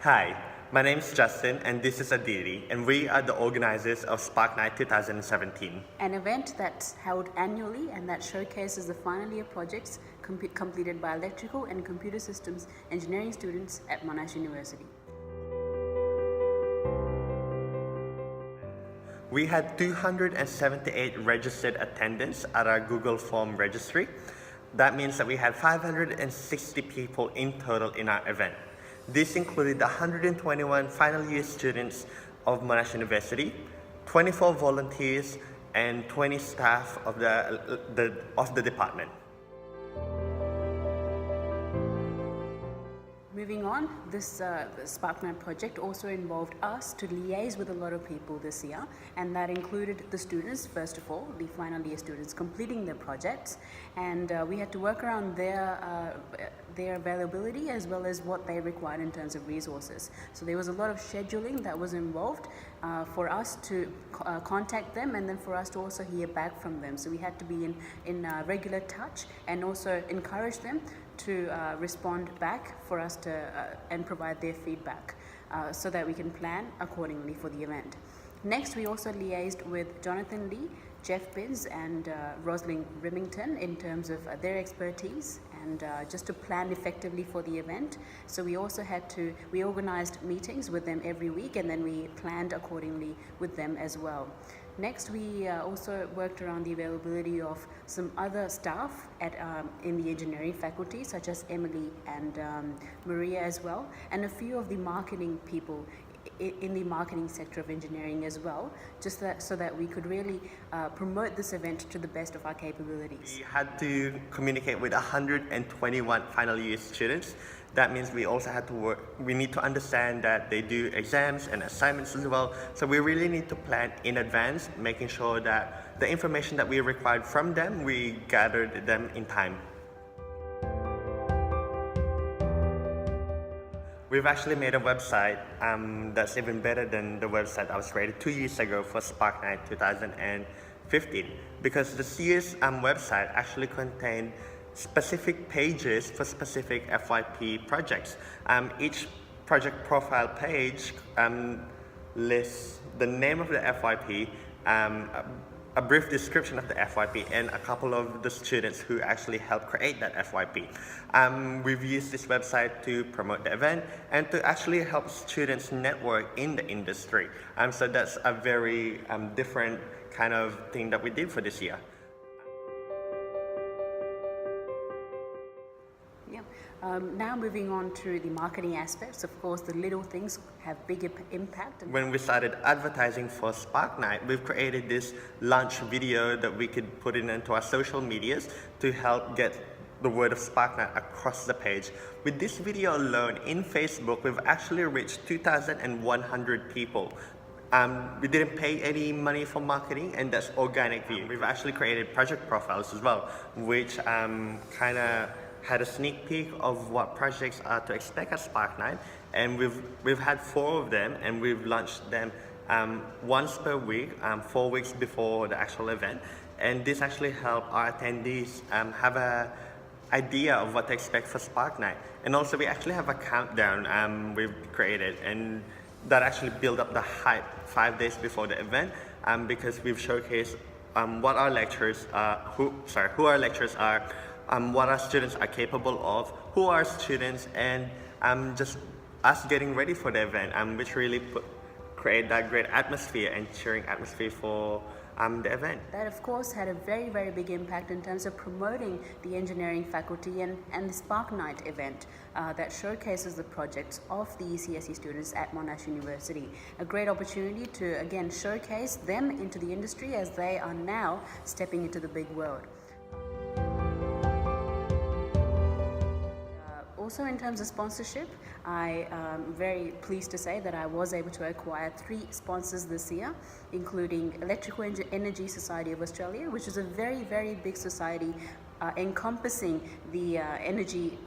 Hi, my name is Justin and this is Aditi, and we are the organizers of Spark Night 2017. An event that's held annually and that showcases the final year projects completed by electrical and computer systems engineering students at Monash University. We had 278 registered attendants at our Google Form registry. That means that we had 560 people in total in our event. This included 121 final year students of Monash University, 24 volunteers, and 20 staff of the department. Moving on, this Spark Night project also involved us to liaise with a lot of people this year, and that included the students, first of all, the final year students completing their projects, and we had to work around their availability as well as what they required in terms of resources. So there was a lot of scheduling that was involved for us to contact them, and then for us to also hear back from them. So we had to be in regular touch and also encourage them to respond back for us to and provide their feedback so that we can plan accordingly for the event. Next, we also liaised with Jonathan Lee, Jeff Binns, and Rosalind Remington in terms of their expertise and just to plan effectively for the event. So we also we organized meetings with them every week, and then we planned accordingly with them as well. Next, we also worked around the availability of some other staff in the engineering faculty, such as Emily and Maria as well, and a few of the marketing people in the marketing sector of engineering as well, just so that we could really promote this event to the best of our capabilities. We had to communicate with 121 final year students. That means we also had to we need to understand that they do exams and assignments as well. So we really need to plan in advance, making sure that the information that we required from them, we gathered them in time. We've actually made a website that's even better than the website that was created 2 years ago for Spark Night 2015, because this year's website actually contained specific pages for specific FYP projects. Each project profile page lists the name of the FYP, a brief description of the FYP, and a couple of the students who actually helped create that FYP. We've used this website to promote the event and to actually help students network in the industry. So that's a very different kind of thing that we did for this year. Now moving on to the marketing aspects, of course, the little things have big impact. When we started advertising for Spark Night, we've created this launch video that we could put into our social medias to help get the word of Spark Night across the page. With this video alone in Facebook, we've actually reached 2,100 people. We didn't pay any money for marketing, and that's organic view. We've actually created project profiles as well, which kind of had a sneak peek of what projects are to expect at Spark Night, and we've had 4 of them, and we've launched them once per week, 4 weeks before the actual event, and this actually helped our attendees have a idea of what to expect for Spark Night. And also we actually have a countdown we've created, and that actually built up the hype 5 days before the event, because we've showcased what our lecturers who our lecturers are, what our students are capable of, who are students, and just us getting ready for the event, which really create that great atmosphere and cheering atmosphere for the event. That of course had a very, very big impact in terms of promoting the engineering faculty and the Spark Night event that showcases the projects of the ECSE students at Monash University. A great opportunity to again showcase them into the industry as they are now stepping into the big world. Also, in terms of sponsorship, I am very pleased to say that I was able to acquire 3 sponsors this year, including Electrical Energy Society of Australia, which is a very, very big society encompassing the energy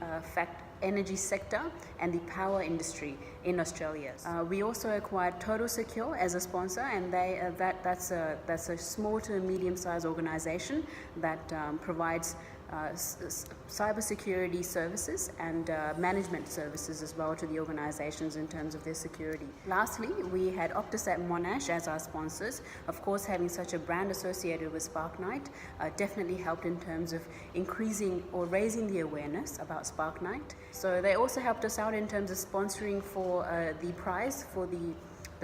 sector and the power industry in Australia. We also acquired Total Secure as a sponsor, and that's a small to medium-sized organization that provides cybersecurity services and management services as well to the organizations in terms of their security. Lastly, we had Optus at Monash as our sponsors. Of course, having such a brand associated with Spark Night definitely helped in terms of increasing or raising the awareness about Spark Night. So they also helped us out in terms of sponsoring for the prize for the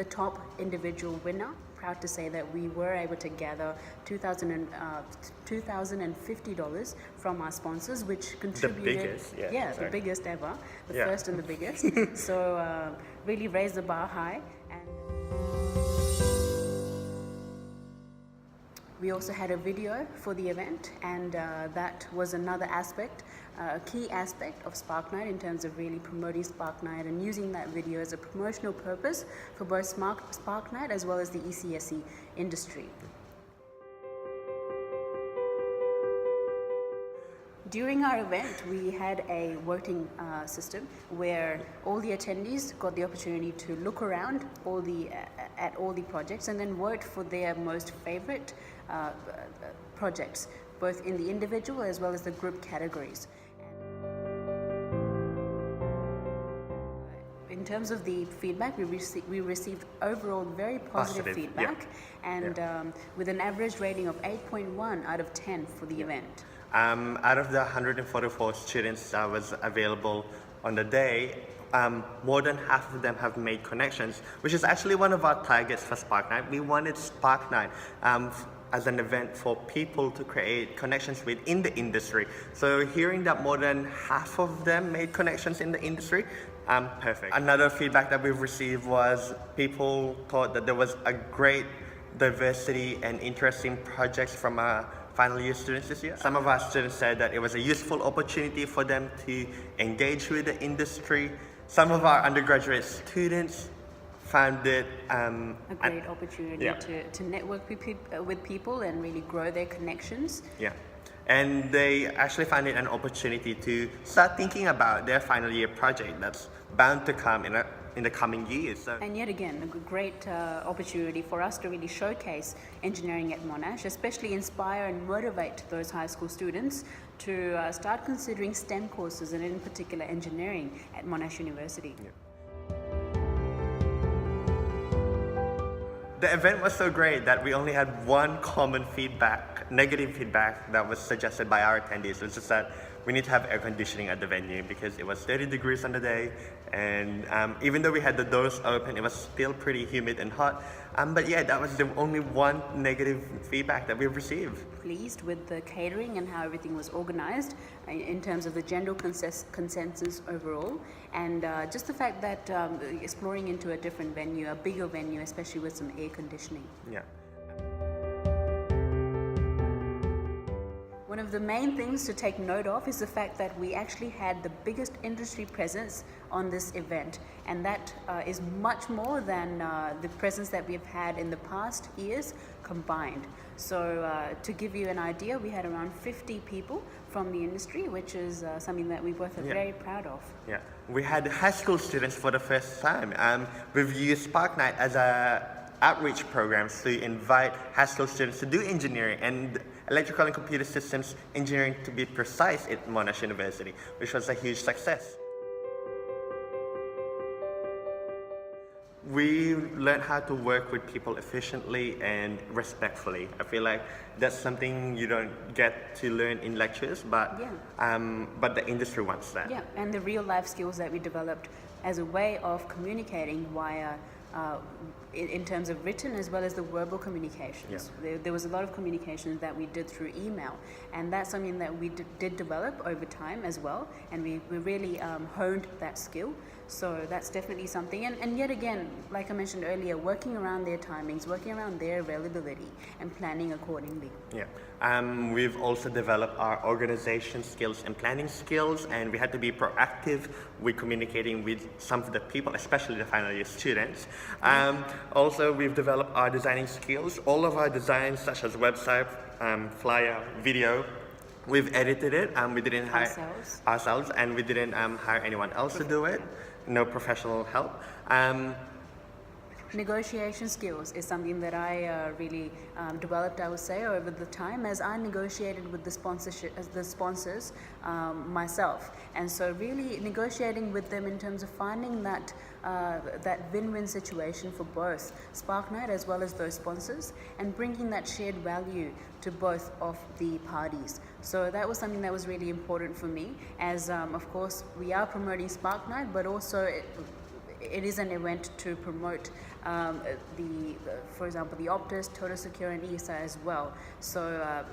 top individual winner. Proud to say that we were able to gather $2,050 from our sponsors, which contributed. The biggest, the biggest ever, the Yeah. first and the biggest. So really raised the bar high. And we also had a video for the event, and that was another aspect, a key aspect of Spark Night in terms of really promoting Spark Night and using that video as a promotional purpose for both Spark Night as well as the ECSE industry. During our event, we had a voting system where all the attendees got the opportunity to look around at all the projects and then vote for their most favorite projects, both in the individual as well as the group categories. In terms of the feedback, we received overall very positive feedback, and with an average rating of 8.1 out of 10 for the event. Out of the 144 students that was available on the day, more than half of them have made connections, which is actually one of our targets for Spark Night. We wanted Spark Night as an event for people to create connections within the industry. So hearing that more than half of them made connections in the industry, perfect. Another feedback that we've received was people thought that there was a great diversity and interesting projects from our final year students this year. Some of our students said that it was a useful opportunity for them to engage with the industry. Some of our undergraduate students found it a great opportunity to network with people and really grow their connections. Yeah. And they actually found it an opportunity to start thinking about their final year project that's bound to come in the coming years. So. And yet again, a great opportunity for us to really showcase engineering at Monash, especially inspire and motivate those high school students to start considering STEM courses and in particular engineering at Monash University. Yeah. The event was so great that we only had one common feedback, negative feedback that was suggested by our attendees, which is that we need to have air conditioning at the venue because it was 30 degrees on the day, and even though we had the doors open, it was still pretty humid and hot. But yeah, that was the only one negative feedback that we've received. Pleased with the catering and how everything was organized in terms of the general consensus overall, and just the fact that exploring into a different venue, a bigger venue, especially with some air conditioning. Yeah. One of the main things to take note of is the fact that we actually had the biggest industry presence on this event, and that is much more than the presence that we've had in the past years combined. So to give you an idea, we had around 50 people from the industry, which is something that we both are very proud of. Yeah, we had high school students for the first time. We've used Spark Night as a outreach programs to invite high school students to do engineering and electrical and computer systems engineering, to be precise, at Monash University, which was a huge success. We learned how to work with people efficiently and respectfully. I feel like that's something you don't get to learn in lectures, but the industry wants that. Yeah, and the real life skills that we developed as a way of communicating via in terms of written as well as the verbal communications. Yeah. There was a lot of communication that we did through email, and that's something that we did develop over time as well, and we really honed that skill. So that's definitely something, and yet again, like I mentioned earlier, working around their timings, working around their availability, and planning accordingly. Yeah, we've also developed our organization skills and planning skills, and we had to be proactive with communicating with some of the people, especially the final year students. Also, we've developed our designing skills. All of our designs, such as website, flyer, video, we've edited it. We didn't hire ourselves, and we didn't hire anyone else to do it. No professional help. Negotiation skills is something that I really developed, I would say, over the time as I negotiated with the sponsors myself. And so really negotiating with them in terms of finding that win-win situation for both SparkNight as well as those sponsors, and bringing that shared value to both of the parties. So that was something that was really important for me, as of course we are promoting SparkNight, but also it is an event to promote for example, the Optus, Total Secure and ESA as well. So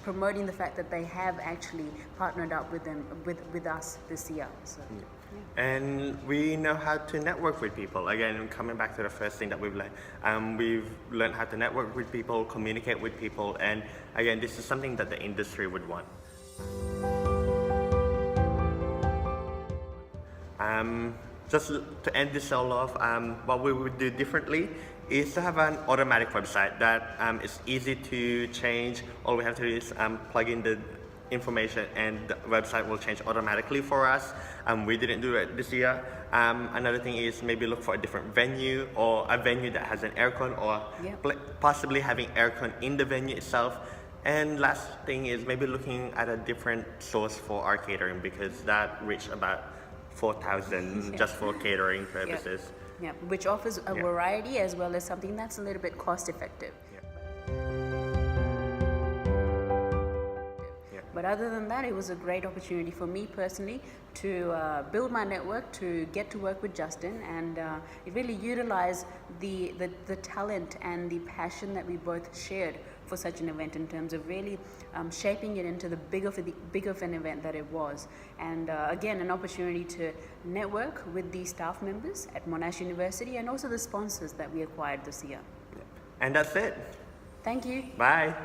promoting the fact that they have actually partnered up with them, with us this year. So, yeah. And we know how to network with people. Again, coming back to the first thing that we've learned how to network with people, communicate with people, and again, this is something that the industry would want. Just to end this all off, what we would do differently is to have an automatic website that is easy to change. All we have to do is plug in the information and the website will change automatically for us. We didn't do it this year. Another thing is maybe look for a different venue, or a venue that has an aircon, or possibly having aircon in the venue itself. And last thing is maybe looking at a different source for our catering, because that reached about 4,000 just for catering purposes. Yeah, which offers a variety as well as something that's a little bit cost effective. But other than that, it was a great opportunity for me personally to build my network, to get to work with Justin, and really utilize the talent and the passion that we both shared for such an event, in terms of really shaping it into the big of an event that it was. And again, an opportunity to network with the staff members at Monash University and also the sponsors that we acquired this year. And that's it. Thank you. Bye.